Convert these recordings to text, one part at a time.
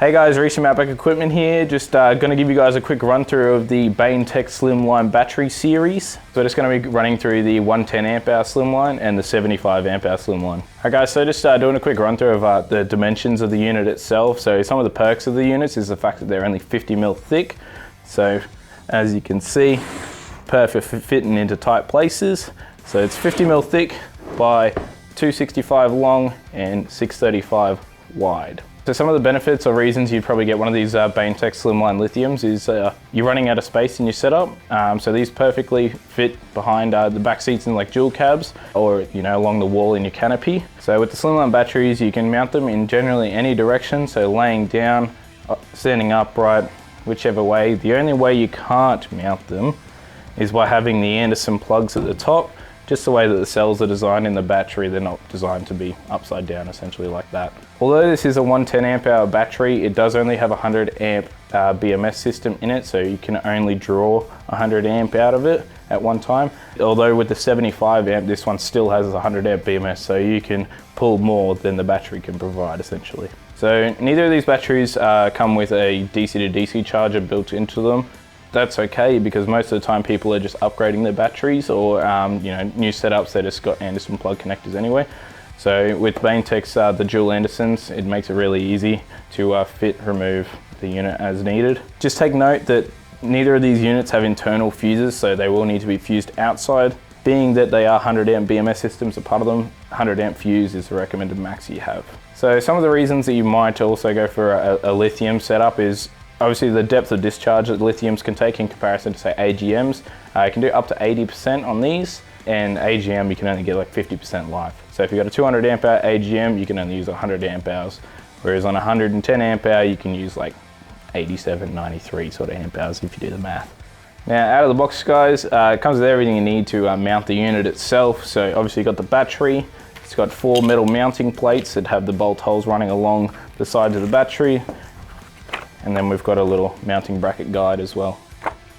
Hey guys, Reece from Baintech Equipment here. Just going to give you guys a quick run through of the Baintech Slimline Battery series. So just going to be running through the 110 amp hour slimline and the 75 amp hour slimline. Alright guys, so just doing a quick run through of the dimensions of the unit itself. So some of the perks of the units is the fact that they're only 50 mil thick. So as you can see, perfect for fitting into tight places. So it's 50 mil thick by 265 long and 635 wide. So some of the benefits or reasons you'd probably get one of these Baintech Slimline Lithiums is you're running out of space in your setup. So these perfectly fit behind the back seats in like dual cabs or along the wall in your canopy. So with the Slimline batteries, you can mount them in generally any direction. So laying down, standing upright, whichever way. The only way you can't mount them is by having the Anderson plugs at the top. Just the way that the cells are designed in the battery, they're not designed to be upside down essentially like that. Although this is a 110 amp hour battery, it does only have a 100 amp BMS system in it, so you can only draw 100 amp out of it at one time. Although with the 75 amp, this one still has a 100 amp BMS, so you can pull more than the battery can provide essentially. So neither of these batteries come with a DC to DC charger built into them. That's okay, because most of the time people are just upgrading their batteries or new setups, they just got Anderson plug connectors anyway. So with Baintech's the dual Andersons, it makes it really easy to fit, remove the unit as needed. Just take note that neither of these units have internal fuses, so they will need to be fused outside. Being that they are 100 amp BMS systems, a part of them, 100 amp fuse is the recommended max you have. So some of the reasons that you might also go for a lithium setup is obviously the depth of discharge that lithiums can take in comparison to say AGMs. You can do up to 80% on these, and AGM you can only get like 50% life. So if you've got a 200 amp hour AGM, you can only use 100 amp hours, whereas on 110 amp hour you can use like 87, 93 sort of amp hours if you do the math. Now out of the box guys, it comes with everything you need to mount the unit itself. So obviously you've got the battery, it's got 4 metal mounting plates that have the bolt holes running along the sides of the battery. And then we've got a little mounting bracket guide as well.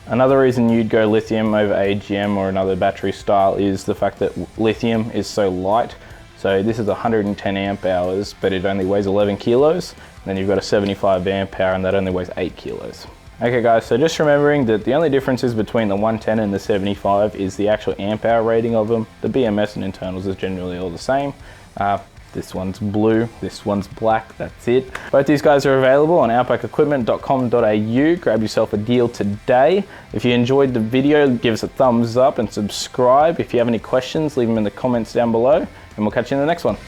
Another reason you'd go lithium over AGM or another battery style is the fact that lithium is so light. So this is 110 amp hours, but it only weighs 11 kilos. And then you've got a 75 amp hour and that only weighs 8 kilos. Okay guys, so just remembering that the only differences between the 110 and the 75 is the actual amp hour rating of them. The BMS and internals is generally all the same. This one's blue, this one's black, that's it. Both these guys are available on outbackequipment.com.au. Grab yourself a deal today. If you enjoyed the video, give us a thumbs up and subscribe. If you have any questions, leave them in the comments down below, and we'll catch you in the next one.